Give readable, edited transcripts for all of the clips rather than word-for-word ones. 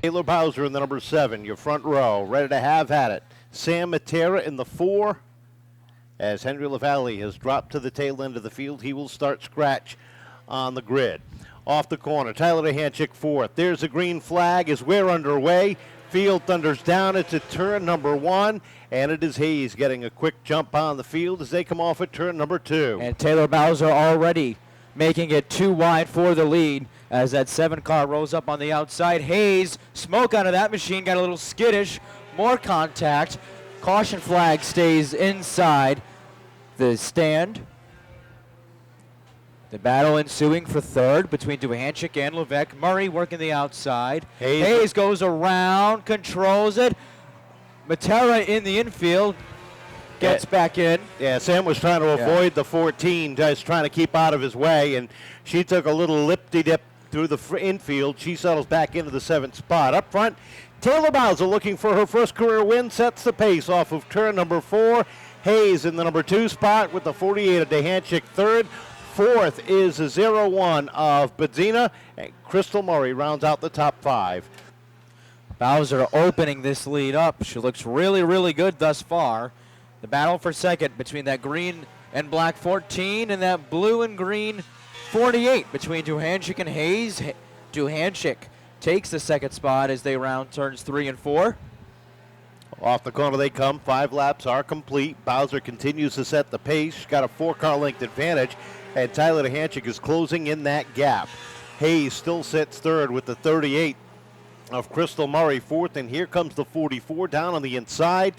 Taylor Bowser in the number 7, your front row, ready to have at it. Sam Matera in the 4. As Henry LaValle has dropped to the tail end of the field, he will start scratch on the grid. Off the corner, Tyler DeHanchik 4th. There's a green flag as we're underway. Field thunders down into turn number 1, and it is Hayes getting a quick jump on the field as they come off at turn number 2. And Taylor Bowser already making it too wide for the lead as that 7 car rolls up on the outside. Hayes, smoke out of that machine, got a little skittish, more contact. Caution flag stays inside the stand. The battle ensuing for third between Duhanchik and Levesque. Murray working the outside. Hayes goes around, controls it. Matera in the infield, gets back in. Yeah, Sam was trying to avoid the 14, just trying to keep out of his way, and she took a little lip-de-dip through the infield. She settles back into the 7th spot. Up front, Taylor Bowser looking for her first career win, sets the pace off of turn number 4. Hayes in the number 2 spot with the 48 of DeHanchik 3rd. 4th is a 0-1 of Bedzina, and Crystal Murray rounds out the top 5. Bowser opening this lead up. She looks really, really good thus far. The battle for second between that green and black 14 and that blue and green 48 between Duhanchik and Hayes. Duhanchik takes the second spot as they round turns 3 and 4. Off the corner they come. 5 laps are complete. Bowser continues to set the pace. She's got a 4-car length advantage, and Tyler DeHanchik is closing in that gap. Hayes still sits 3rd with the 38 of Crystal Murray 4th, and here comes the 44 down on the inside.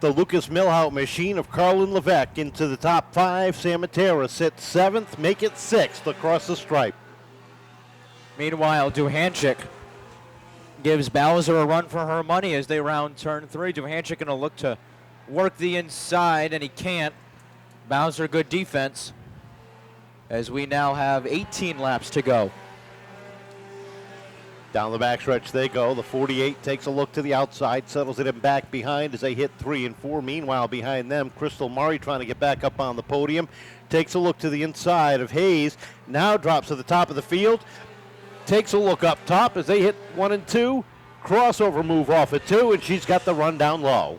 The Lucas Milhout machine of Carlin Levesque into the top 5. Sam Matera sits 7th, make it 6th across the stripe. Meanwhile, Duhanchik gives Bowser a run for her money as they round turn 3. Duhanchik going to look to work the inside, and he can't. Bowser, good defense, as we now have 18 laps to go. Down the backstretch they go. The 48 takes a look to the outside, settles it in back behind as they hit 3 and 4. Meanwhile, behind them, Crystal Murray trying to get back up on the podium. Takes a look to the inside of Hayes. Now drops to the top of the field. Takes a look up top as they hit 1 and 2. Crossover move off at 2, and she's got the run down low.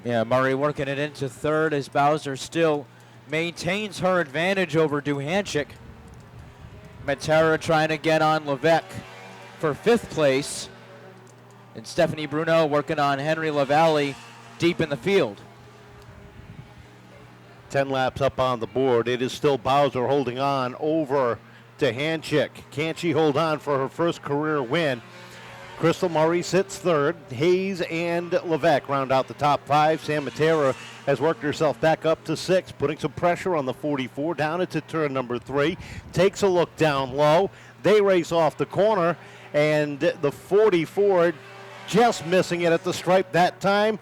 Yeah, Murray working it into 3rd as Bowser still maintains her advantage over Duhanchik. Matera trying to get on Levesque for 5th place. And Stephanie Bruno working on Henry LaValle deep in the field. 10 laps up on the board. It is still Bowser holding on over DeHanchik. Can she hold on for her first career win? Crystal Murray sits 3rd. Hayes and Levesque round out the top 5. Sam Matera has worked herself back up to 6th, putting some pressure on the 44 down into turn number 3. Takes a look down low. They race off the corner, and the 44 just missing it at the stripe that time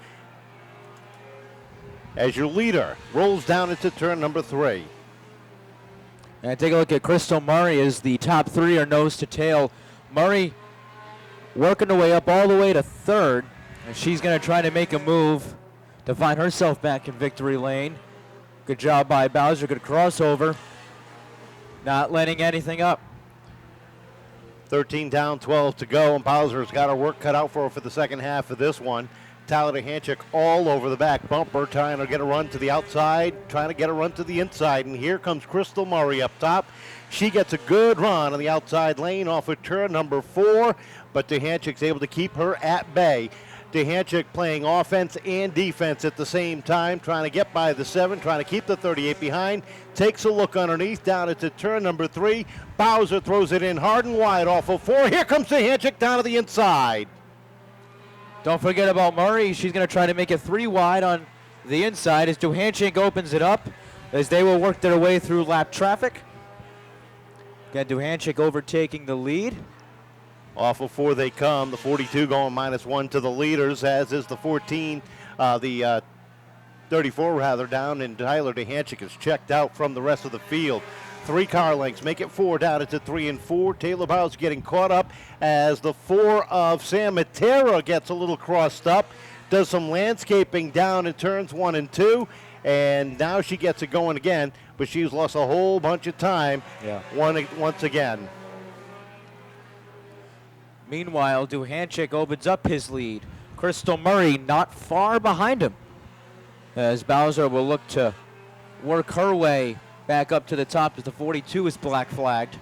as your leader rolls down into turn number 3. And take a look at Crystal Murray as the top 3 are nose to tail. Murray working her way up all the way to 3rd, and she's going to try to make a move to find herself back in victory lane. Good job by Bowser, good crossover. Not letting anything up. 13 down, 12 to go, and Bowser's got her work cut out for her for the second half of this one. Tyler DeHanchik all over the back bumper, trying to get a run to the outside, trying to get a run to the inside, and here comes Crystal Murray up top. She gets a good run on the outside lane off of turn number 4, but DeHanchik's able to keep her at bay. DeHanchik playing offense and defense at the same time, trying to get by the 7, trying to keep the 38 behind. Takes a look underneath, down into turn number 3. Bowser throws it in hard and wide off of 4. Here comes DeHanchik down to the inside. Don't forget about Murray. She's going to try to make it 3 wide on the inside as Duhanchik opens it up as they will work their way through lap traffic. Again, Duhanchik overtaking the lead. Off of 4 they come. The 42 going -1 to the leaders, as is the 34 rather, down, and Tyler DeHanchik is checked out from the rest of the field. 3 car lengths make it 4 down into 3 and 4. Taylor Bowser getting caught up as the 4 of Sam Matera gets a little crossed up. Does some landscaping down in turns 1 and 2, and now she gets it going again, but she's lost a whole bunch of time once again. Meanwhile, Duhanchik opens up his lead. Crystal Murray not far behind him, as Bowser will look to work her way back up to the top as the 42 is black flagged.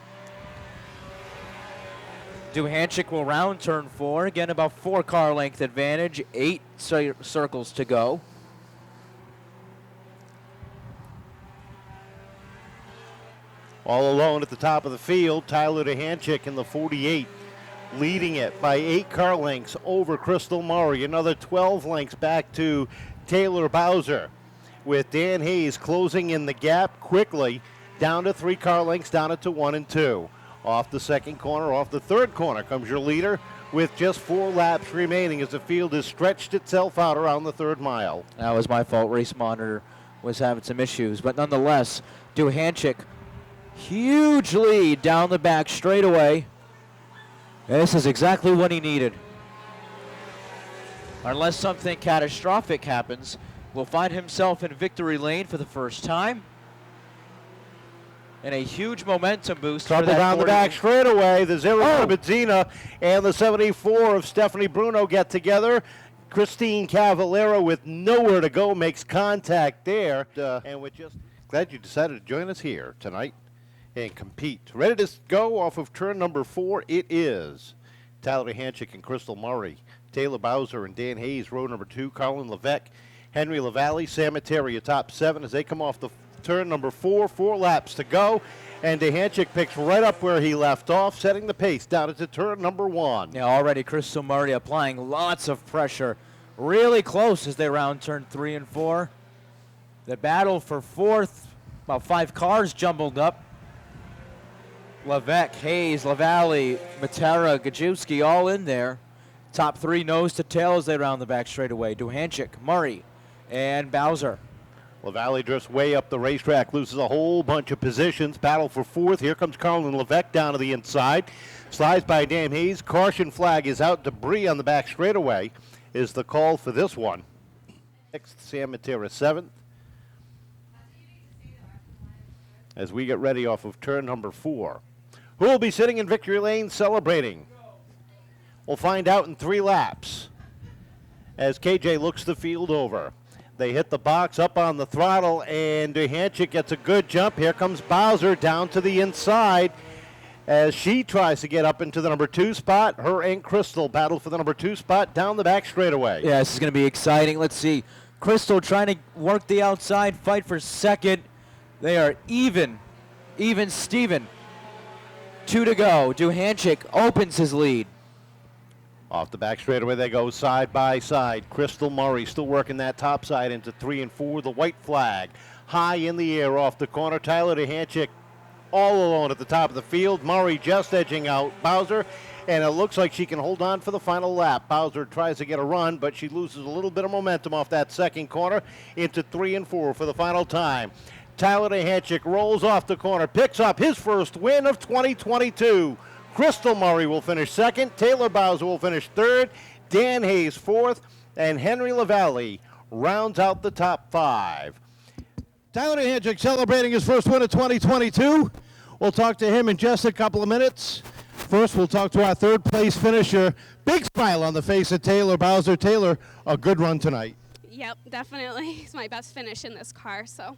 Duhanchik will round turn 4. Again, about 4 car length advantage. 8 circles to go. All alone at the top of the field, Tyler Duhanchik in the 48, leading it by 8 car lengths over Crystal Murray. Another 12 lengths back to Taylor Bowser, with Dan Hayes closing in the gap quickly, down to 3 car lengths, down it to 1 and 2. Off the second corner, off the third corner comes your leader with just 4 laps remaining as the field has stretched itself out around the 3rd mile. That was my fault. Race monitor was having some issues, but nonetheless, Duhanchik, huge lead down the back straightaway. And this is exactly what he needed. Unless something catastrophic happens, will find himself in victory lane for the first time. And a huge momentum boost. Trouble down the back straightaway. The 0 of Benzina and the 74 of Stephanie Bruno get together. Christine Cavallero, with nowhere to go, makes contact there. And we're just glad you decided to join us here tonight and compete. Ready to go off of turn number 4. It is Tyler Duhanchik and Crystal Murray. Taylor Bowser and Dan Hayes, row number 2. Colin Levesque, Henry LaValle, Sam Materia, top 7 as they come off the turn number 4. 4 laps to go, and Duhanchik picks right up where he left off, setting the pace down into turn number 1. Yeah, already Crystal Murray applying lots of pressure. Really close as they round turn 3 and 4. The battle for 4th, about 5 cars jumbled up. Levesque, Hayes, LaValle, Matera, Gajewski all in there. Top 3 nose to tail as they round the back straightaway. Duhanchik, Murray, and Bowser. LaValle drifts way up the racetrack, loses a whole bunch of positions. Battle for 4th. Here comes Colin Levesque down to the inside. Slides by Dan Hayes. Caution flag is out. Debris on the back straightaway is the call for this one. 6th, Sam Matera 7th. As we get ready off of turn number 4. Who will be sitting in victory lane celebrating? We'll find out in 3 laps as KJ looks the field over. They hit the box up on the throttle, and Duhanchik gets a good jump. Here comes Bowser down to the inside as she tries to get up into the number 2 spot. Her and Crystal battle for the number 2 spot down the back straightaway. Yeah, this is going to be exciting. Let's see. Crystal trying to work the outside, fight for second. They are even Steven. 2 to go. Duhanchik opens his lead. Off the back straightaway they go side by side. Crystal Murray still working that top side into 3 and 4. The white flag high in the air off the corner. Tyler Duhanchik all alone at the top of the field. Murray just edging out Bowser, and it looks like she can hold on for the final lap. Bowser tries to get a run, but she loses a little bit of momentum off that second corner into 3 and 4 for the final time. Tyler Duhanchik rolls off the corner, picks up his first win of 2022. Crystal Murray will finish 2nd. Taylor Bowser will finish 3rd. Dan Hayes 4th. And Henry LaValle rounds out the top 5. Tyler Duhanchik celebrating his first win of 2022. We'll talk to him in just a couple of minutes. First, we'll talk to our 3rd place finisher. Big smile on the face of Taylor Bowser. Taylor, a good run tonight. Yep, definitely. It's my best finish in this car, so.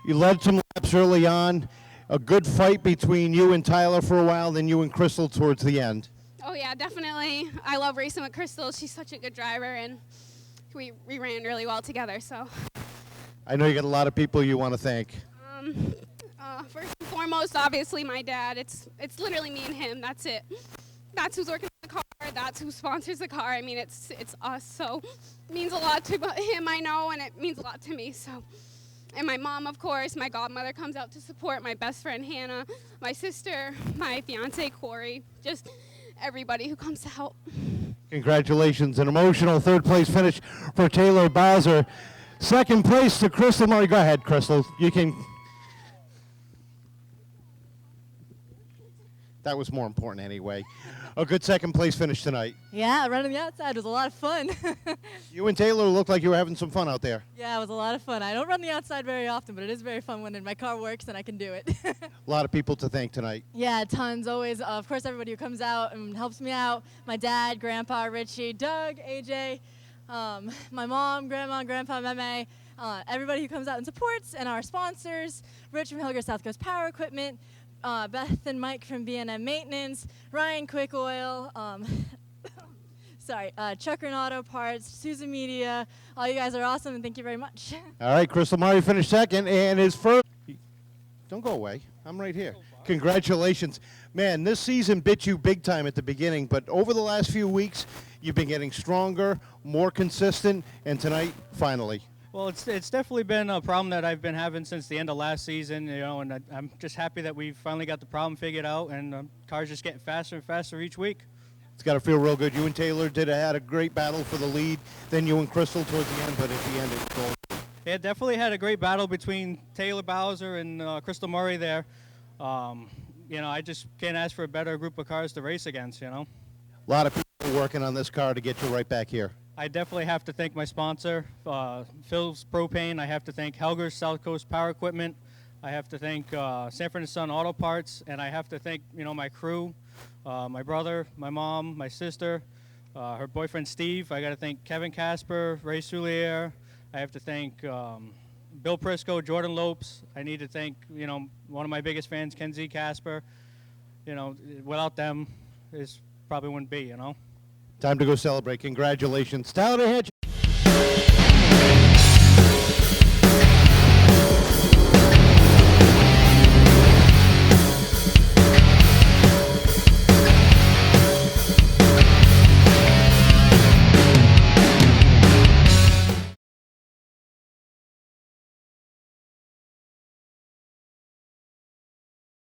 You led some laps early on. A good fight between you and Tyler for a while, then you and Crystal towards the end. Oh, yeah, definitely. I love racing with Crystal. She's such a good driver, and we ran really well together, so. I know you got a lot of people you want to thank. First and foremost, obviously, my dad. It's literally me and him. That's it. That's who's working on the car. That's who sponsors the car. I mean, it's us, so it means a lot to him, I know, and it means a lot to me, so. And my mom, of course, my godmother comes out to support, my best friend Hannah, my sister, my fiance Corey, just everybody who comes to help. Congratulations, an emotional 3rd place finish for Taylor Bowser. 2nd place to Crystal Murray. Go ahead, Crystal. You can. That was more important anyway. A good second place finish tonight. Yeah, running the outside was a lot of fun. You and Taylor looked like you were having some fun out there. Yeah, it was a lot of fun. I don't run the outside very often, but it is very fun when my car works and I can do it. A lot of people to thank tonight. Yeah, tons. Always, of course, everybody who comes out and helps me out. My dad, Grandpa, Richie, Doug, AJ, my mom, Grandma, Grandpa, Meme, everybody who comes out and supports, and our sponsors, Rich from Hilger South Coast Power Equipment, Beth and Mike from B&M Maintenance, Ryan Quick Oil, Chucker and Auto Parts, Susan Media. All you guys are awesome, and thank you very much. All right, Crystal Murray finished second, and his first. Don't go away. I'm right here. Congratulations. Man, this season bit you big time at the beginning, but over the last few weeks, you've been getting stronger, more consistent, and tonight, finally. Well, it's definitely been a problem that I've been having since the end of last season, and I'm just happy that we finally got the problem figured out, and cars just getting faster and faster each week. It's got to feel real good. You and Taylor had a great battle for the lead, then you and Crystal towards the end, but at the end it's gold. Yeah, definitely had a great battle between Taylor Bowser and Crystal Murray there. I just can't ask for a better group of cars to race against, A lot of people working on this car to get you right back here. I definitely have to thank my sponsor, Phil's Propane. I have to thank Helger's South Coast Power Equipment. I have to thank Sanford & Son Auto Parts, and I have to thank my crew, my brother, my mom, my sister, her boyfriend Steve. I got to thank Kevin Casper, Ray Soulier. I have to thank Bill Prisco, Jordan Lopes. I need to thank one of my biggest fans, Kenzie Casper. Without them, this probably wouldn't be. Time to go celebrate. Congratulations. Talladega